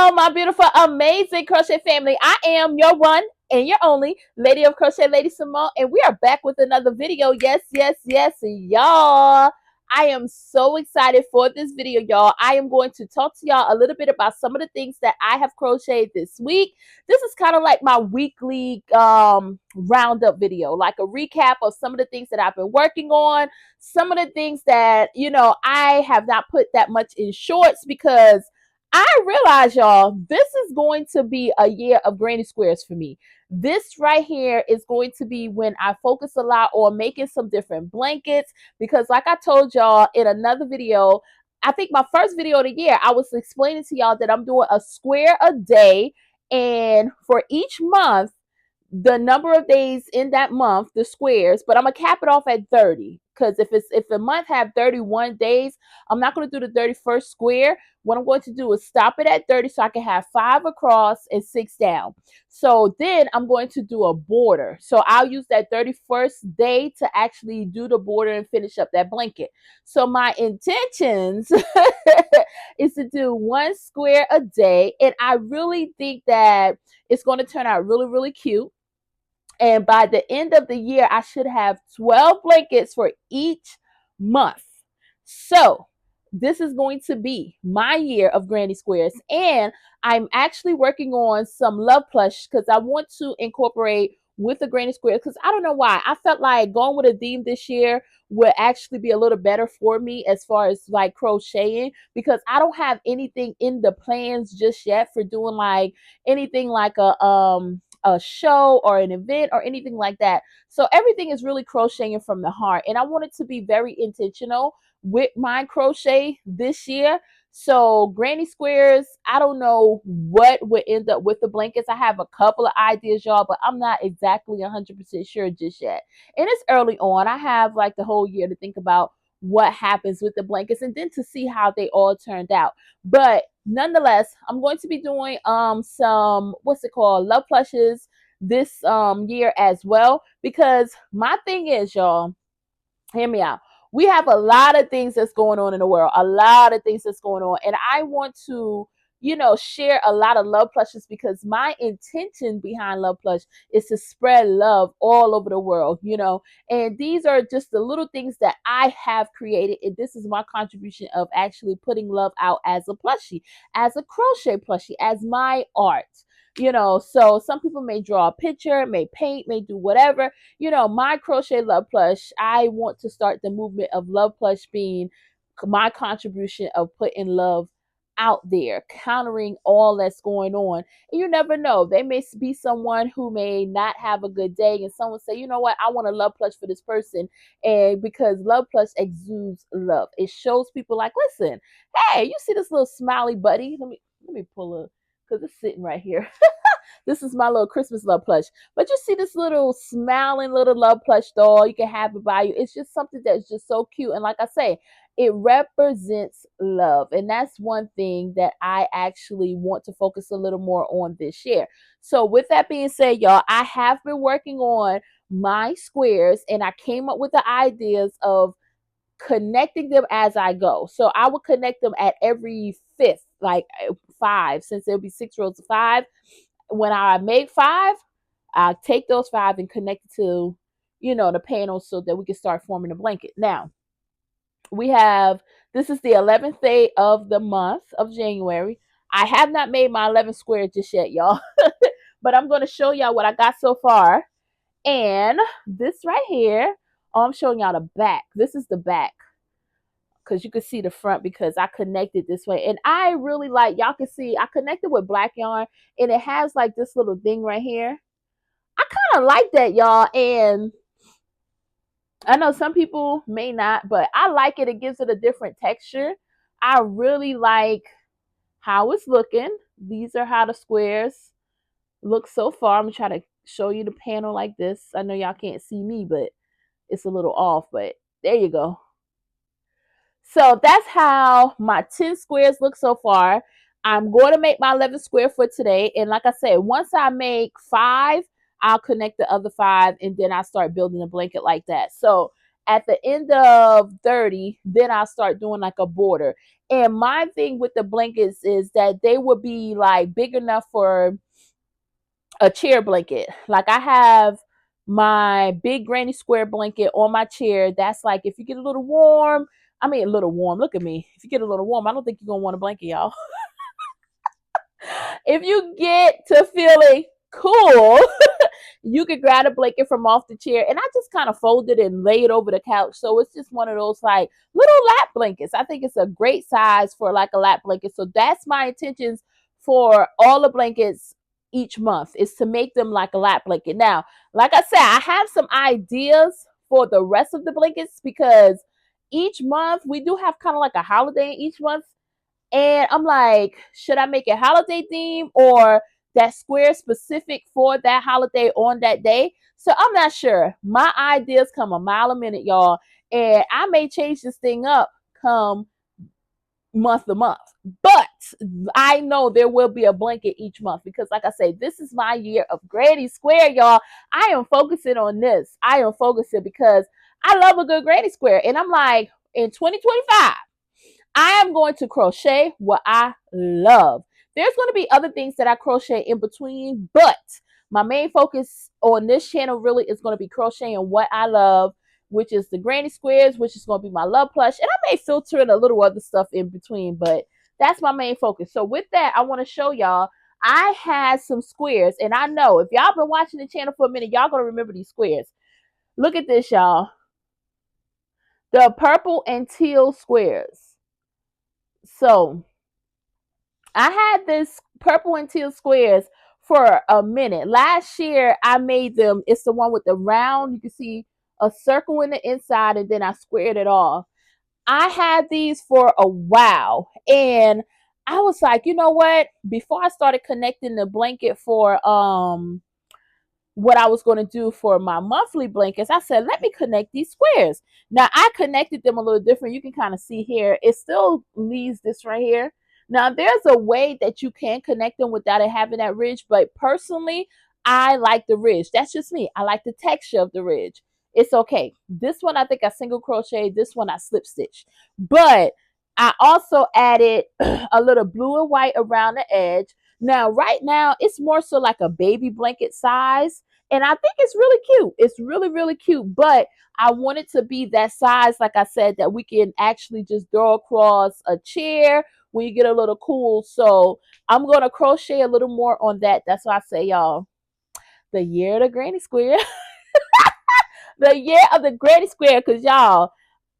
Hello, my beautiful, amazing crochet family. I am your one and your only Lady of Crochet, Lady-Samoan, and we are back with another video. Yes, yes, yes, y'all. I am so excited for this video, y'all. I am going to talk to y'all a little bit about some of the things that I have crocheted this week. This is kind of like my weekly roundup video, like a recap of some of the things that I've been working on, some of the things that, I have not put that much in shorts because I realize, y'all, this is going to be a year of granny squares for me. This right here is going to be when I focus a lot on making some different blankets because, like I told y'all in another video, I think my first video of the year, I was explaining to y'all that I'm doing a square a day, and for each month, the number of days in that month, the squares, but I'm gonna cap it off at 30 because if a month have 31 days, I'm not going to do the 31st square. What I'm going to do is stop it at 30 so I can have 5 across and 6 down. So then I'm going to do a border. So I'll use that 31st day to actually do the border and finish up that blanket. So my intentions is to do one square a day, and I really think that it's going to turn out really, really cute. And by the end of the year, I should have 12 blankets for each month. So this is going to be my year of granny squares. And I'm actually working on some love plush because I want to incorporate with the granny squares because I don't know why. I felt like going with a theme this year would actually be a little better for me as far as like crocheting because I don't have anything in the plans just yet for doing like anything like a show or an event or anything like that. So everything is really crocheting from the heart. And I wanted to be very intentional with my crochet this year. So granny squares, I don't know what would end up with the blankets. I have a couple of ideas, y'all, but I'm not exactly 100% sure just yet. And it's early on. I have like the whole year to think about what happens with the blankets and then to see how they all turned out. But nonetheless, I'm going to be doing some what's it called, love plushes this year as well because my thing is, y'all, hear me out. We have a lot of things that's going on in the world, a lot of things that's going on, and I want to share a lot of love plushes because my intention behind love plush is to spread love all over the world. And these are just the little things that I have created, and this is my contribution of actually putting love out as a plushie, as a crochet plushie, as my art. So some people may draw a picture, may paint, may do whatever. My crochet love plush, I want to start the movement of love plush being my contribution of putting love out there, countering all that's going on. And you never know, there may be someone who may not have a good day, and someone say, you know what, I want a love plush for this person. And because love plush exudes love, it shows people like, listen, hey, you see this little smiley buddy? Let me pull a, because it's sitting right here. This is my little Christmas love plush. But you see this little smiling little love plush doll. You can have it by you. It's just something that's just so cute. And like I say, it represents love. And that's one thing that I actually want to focus a little more on this year. So with that being said, y'all, I have been working on my squares and I came up with the ideas of connecting them as I go. So I would connect them at every fifth, like 5, since there'll be 6 rows of 5. When I make 5, I take those 5 and connect it to, the panel so that we can start forming a blanket. Now, this is the 11th day of the month of January. I have not made my 11th square just yet, y'all. But I'm going to show y'all what I got so far. And this right here, I'm showing y'all the back. This is the back, because you can see the front because I connected this way. And I really like, y'all can see, I connected with black yarn and it has like this little thing right here. I kind of like that, y'all. And I know some people may not, but I like it. It gives it a different texture. I really like how it's looking. These are how the squares look so far. I'm going to try to show you the panel like this. I know y'all can't see me, but it's a little off, but there you go. So that's how my 10 squares look so far. I'm going to make my 11th square for today. And like I said, once I make 5, I'll connect the other 5 and then I'll start building a blanket like that. So At the end of 30, then I'll start doing like a border. And my thing with the blankets is that they would be like big enough for a chair blanket. Like I have my big granny square blanket on my chair. That's like if you get a little warm, I mean a little warm. Look at me. If you get a little warm, I don't think you're gonna want a blanket, y'all. If you get to feeling cool, you could grab a blanket from off the chair, and I just kind of fold it and lay it over the couch. So it's just one of those like little lap blankets. I think it's a great size for like a lap blanket. So that's my intentions for all the blankets each month, is to make them like a lap blanket. Now, like I said, I have some ideas for the rest of the blankets because each month we do have kind of like a holiday each month. And I'm like, should I make it holiday theme or that square specific for that holiday on that day? So I'm not sure. My ideas come a mile a minute, y'all. And I may change this thing up come month to month. But I know there will be a blanket each month because, like I say, this is my year of Granny Square, y'all. I am focusing on this. I am focusing because I love a good Granny Square. And I'm like, in 2025, I am going to crochet what I love. There's going to be other things that I crochet in between, but my main focus on this channel really is going to be crocheting what I love, which is the granny squares, which is going to be my love plush. And I may filter in a little other stuff in between, but that's my main focus. So with that, I want to show y'all I had some squares, and I know if y'all been watching the channel for a minute, y'all going to remember these squares. Look at this, y'all. The purple and teal squares. So I had this purple and teal squares for a minute. Last year I made them. It's the one with the round. You can see a circle in the inside, and then I squared it off. I had these for a while, and I was like, you know what? Before I started connecting the blanket for what I was going to do for my monthly blankets, I said, let me connect these squares. Now, I connected them a little different. You can kind of see here. It still leaves this right here. Now, there's a way that you can connect them without it having that ridge, but personally, I like the ridge. That's just me. I like the texture of the ridge. It's okay. This one, I think I single crochet. This one, I slip stitch. But I also added a little blue and white around the edge. Now, right now, it's more so like a baby blanket size. And I think it's really cute. It's really, really cute. But I want it to be that size, like I said, that we can actually just throw across a chair when you get a little cool. So I'm going to crochet a little more on that. That's why I say, y'all, the year of the granny square. The year of the granny square, because y'all,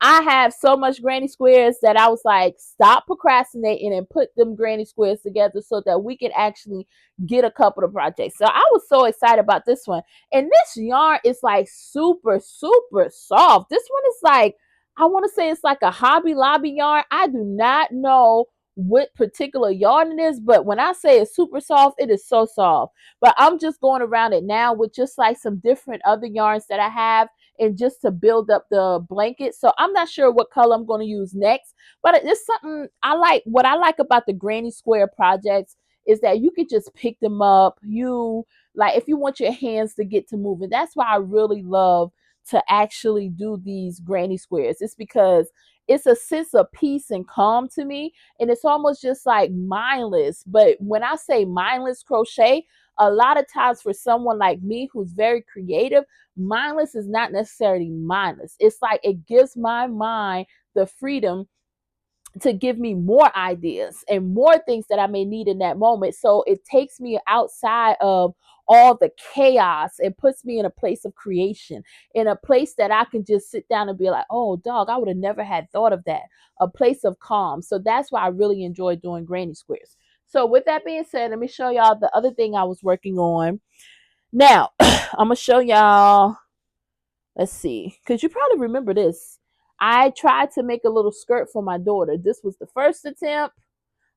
I have so much granny squares that I was like, stop procrastinating and put them granny squares together so that we can actually get a couple of projects. So I was so excited about this one. And this yarn is like super, super soft. This one is like, I want to say it's like a Hobby Lobby yarn. I do not know what particular yarn it is, but when I say it's super soft, it is so soft. But I'm just going around it now with just like some different other yarns that I have, and just to build up the blanket. So I'm not sure what color I'm going to use next, but it's something I like. What I like about the granny square projects is that you can just pick them up. You like, if you want your hands to get to moving. That's why I really love to actually do these granny squares. It's because it's a sense of peace and calm to me, and it's almost just like mindless. But when I say mindless crochet, a lot of times for someone like me who's very creative, mindless is not necessarily mindless. It's like it gives my mind the freedom to give me more ideas and more things that I may need in that moment. So it takes me outside of all the chaos and puts me in a place of creation, in a place that I can just sit down and be like, oh, dog, I would have never had thought of that. A place of calm. So that's why I really enjoy doing granny squares. So with that being said, let me show y'all the other thing I was working on. Now, I'm going to show y'all. Let's see, because you probably remember this. I tried to make a little skirt for my daughter. This was the first attempt.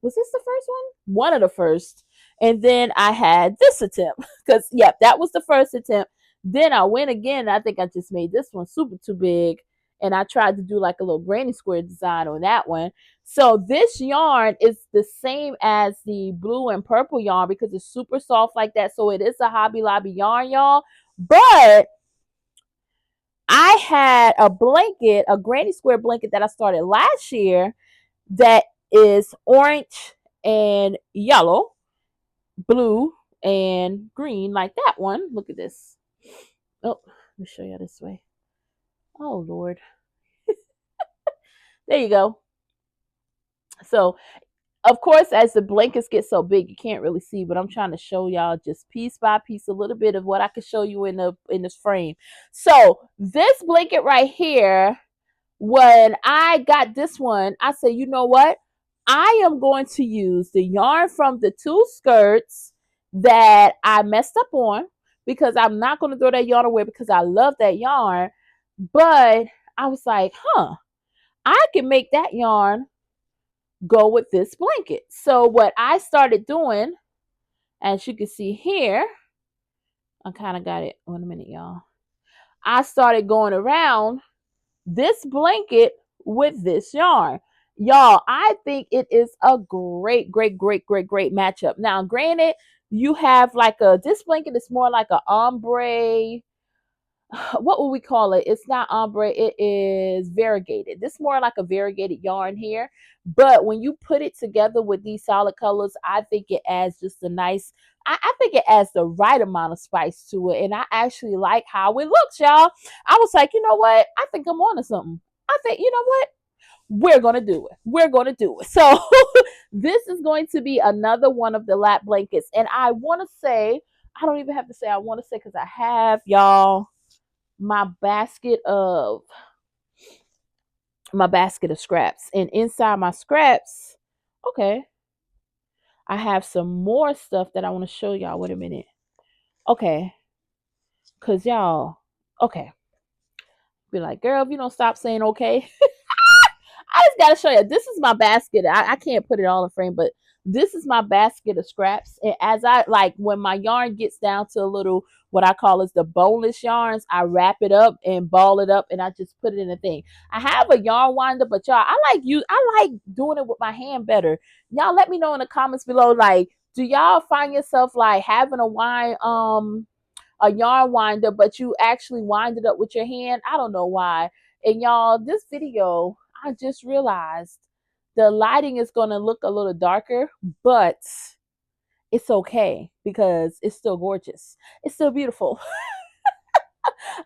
Was this the first one? One of the first. And then I had this attempt because, yep, that was the first attempt. Then I went again. I think I just made this one super too big. And I tried to do like a little granny square design on that one. So this yarn is the same as the blue and purple yarn because it's super soft like that. So it is a Hobby Lobby yarn, y'all. But I had a blanket, a granny square blanket that I started last year that is orange and yellow, blue and green, like that one. Look at this. Oh, let me show you this way. Oh Lord. There you go. So of course, as the blankets get so big, you can't really see, but I'm trying to show y'all just piece by piece a little bit of what I could show you in this frame. So this blanket right here, when I got this one, I said, you know what? I am going to use the yarn from the two skirts that I messed up on, because I'm not going to throw that yarn away because I love that yarn. But I was like, I can make that yarn go with this blanket. So what I started doing, as you can see here, I kind of got it. Wait a minute, y'all. I started going around this blanket with this yarn. Y'all, I think it is a great, great, great, great, great matchup. Now, granted, you have like this blanket is more like a ombre, what would we call it? It's not ombre, it is variegated. This is more like a variegated yarn here. But when you put it together with these solid colors, I think it adds just a nice, I think it adds the right amount of spice to it. And I actually like how it looks, y'all. I was like, you know what? I think I'm on to something. I think, you know what? We're going to do it. We're going to do it. So this is going to be another one of the lap blankets. And I want to say, I don't even have to say, I want to say, because I have, y'all, my basket of scraps, and inside my scraps, okay, I have some more stuff that I want to show y'all. Wait a minute. Okay, because y'all, okay, be like, girl, if you don't stop saying okay. I just gotta show you. This is my basket. I can't put it all in frame, but this is my basket of scraps. And as I like, when my yarn gets down to a little, what I call is the boneless yarns, I wrap it up and ball it up, and I just put it in a thing. I have a yarn winder, but y'all, I like doing it with my hand better. Y'all, let me know in the comments below. Like, do y'all find yourself like having a yarn winder, but you actually wind it up with your hand? I don't know why. And y'all, this video, I just realized the lighting is going to look a little darker, but it's okay because it's still gorgeous. It's still beautiful.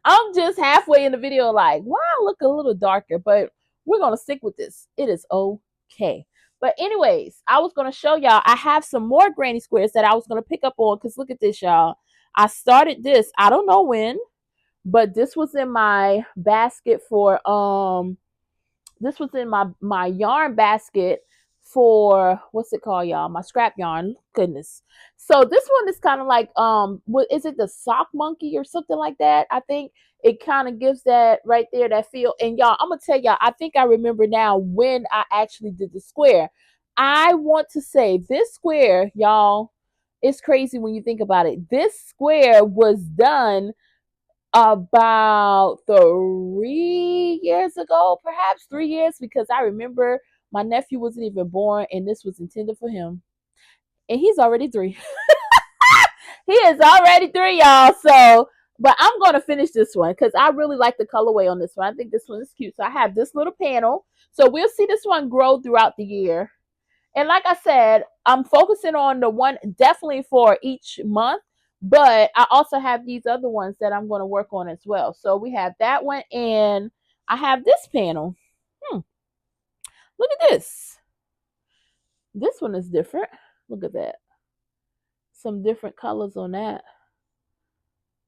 I'm just halfway in the video like, why I look a little darker, but we're going to stick with this. It is okay. But anyways, I was going to show y'all, I have some more granny squares that I was going to pick up on, because look at this, y'all. I started this, I don't know when, but this was in my basket for this was in my yarn basket for, what's it called, y'all? My scrap yarn. Goodness. So this one is kind of like what is it, the sock monkey or something like that? I think it kind of gives that right there, that feel. And y'all, I'm gonna tell y'all, I think I remember now when I actually did the square. I want to say this square, y'all, it's crazy when you think about it. This square was done about 3 years ago, perhaps 3 years, because I remember my nephew wasn't even born and this was intended for him. And he's already 3. He is already 3, y'all. So, but I'm going to finish this one because I really like the colorway on this one. I think this one is cute. So I have this little panel. So we'll see this one grow throughout the year. And like I said, I'm focusing on the one definitely for each month, but I also have these other ones that I'm going to work on as well. So we have that one, and I have this panel. Look at this. This one is different. Look at that. Some different colors on that.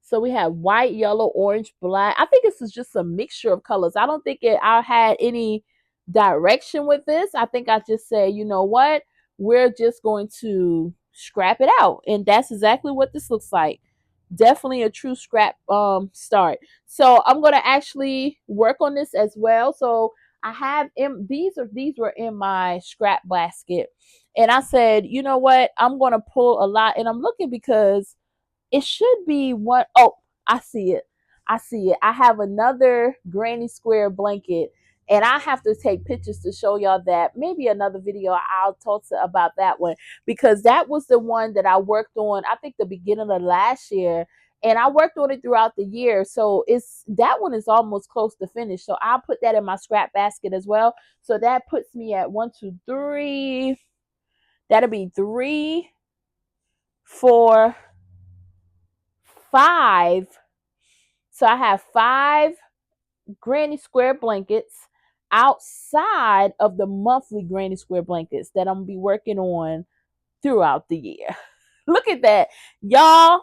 So we have white, yellow, orange, black. I think this is just a mixture of colors. I don't think I had any direction with this. I think I just said, you know what? We're just going to scrap it out. And that's exactly what this looks like. Definitely a true scrap start. So I'm going to actually work on this as well. So I have these were in my scrap basket. And I said, you know what? I'm going to pull a lot, and I'm looking because it should be one. Oh, I see it. I see it. I have another granny square blanket, and I have to take pictures to show y'all that. Maybe another video I'll talk about that one, because that was the one that I worked on, I think the beginning of last year. and I worked on it throughout the year. So that one is almost close to finish. So I'll put that in my scrap basket as well. So that puts me at 1, 2, 3. That'll be 3, 4, 5. So I have 5 granny square blankets outside of the monthly granny square blankets that I'm gonna be working on throughout the year. Look at that, y'all.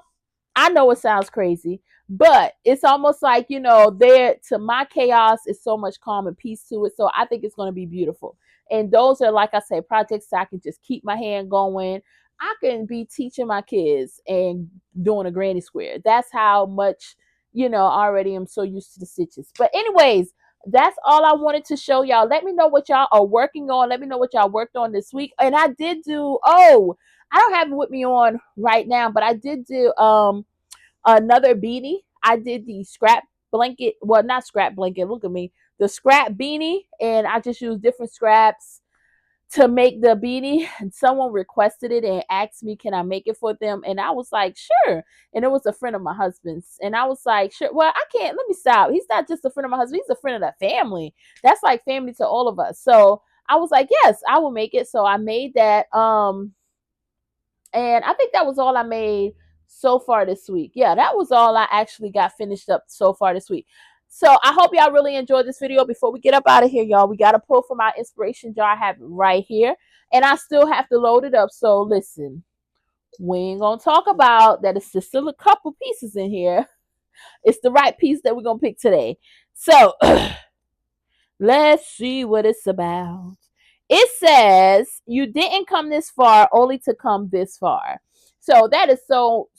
I know it sounds crazy, but it's almost like, there to my chaos is so much calm and peace to it. So I think it's going to be beautiful. And those are, like I say, projects that I can just keep my hand going. I can be teaching my kids and doing a granny square. That's how much, already I'm so used to the stitches. But anyways, that's all I wanted to show y'all. Let me know what y'all are working on. Let me know what y'all worked on this week. And I did do, I don't have it with me on right now, but I did do another beanie. I did the scrap blanket, well, not scrap blanket, look at me, the scrap beanie, and I just used different scraps to make the beanie. And someone requested it and asked me, can I make it for them? And I was like, sure. And it was a friend of my husband's, and I was like, sure. Well, I can't, let me stop. He's not just a friend of my husband, he's a friend of the family. That's like family to all of us. So I was like, yes, I will make it. So I made that. And I think that was all I made so far this week. Yeah, that was all I actually got finished up so far this week. So I hope y'all really enjoyed this video. Before we get up out of here, y'all, we got to pull from our inspiration jar. I have it right here. And I still have to load it up. So listen, we ain't going to talk about that. It's just still a couple pieces in here. It's the right piece that we're going to pick today. So let's see what it's about. It says, you didn't come this far only to come this far. So that is so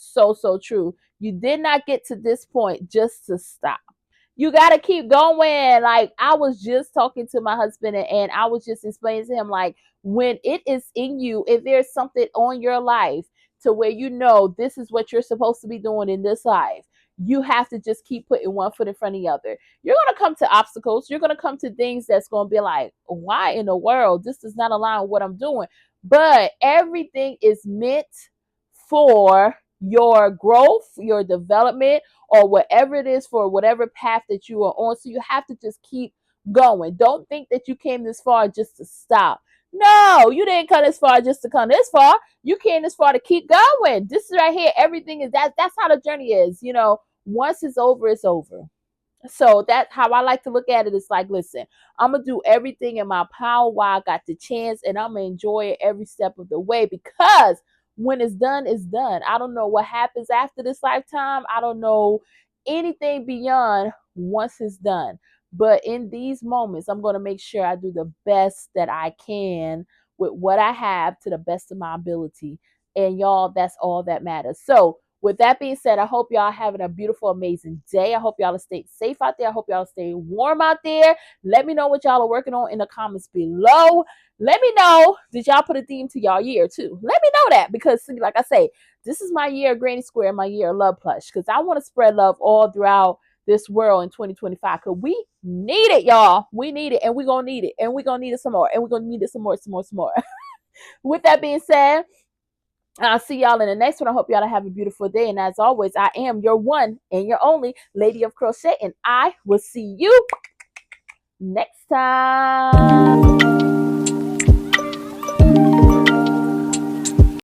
true. You did not get to this point just to stop. You got to keep going. Like, I was just talking to my husband, and I was just explaining to him, like, when it is in you, if there's something on your life to where this is what you're supposed to be doing in this life, you have to just keep putting one foot in front of the other. You're going to come to obstacles. You're going to come to things that's going to be like, why in the world? This does not align with what I'm doing. But everything is meant for your growth, your development, or whatever it is, for whatever path that you are on. So you have to just keep going. Don't think that you came this far just to stop. No, you didn't come this far just to come this far. You came this far to keep going. This is right here. Everything is that's how the journey is. Once it's over, it's over. So that's how I like to look at it. It's like, listen, I'm going to do everything in my power while I got the chance, and I'm going to enjoy it every step of the way, because when it's done, it's done. I don't know what happens after this lifetime. I don't know anything beyond once it's done. But in these moments, I'm going to make sure I do the best that I can with what I have to the best of my ability. And y'all, that's all that matters. So with that being said, I hope y'all having a beautiful, amazing day. I hope y'all are staying safe out there. I hope y'all are staying warm out there. Let me know what y'all are working on in the comments below. Let me know, did y'all put a theme to y'all year too? Let me know that, because like I say, this is my year of Granny Square, my year of Love Plush, because I want to spread love all throughout this world in 2025, because we need it, y'all. We need it, and we're going to need it, and we're going to need it some more, and we're going to need it some more. With that being said, I'll see y'all in the next one. I hope y'all have a beautiful day. And as always, I am your one and your only Lady of Crochet. And I will see you next time.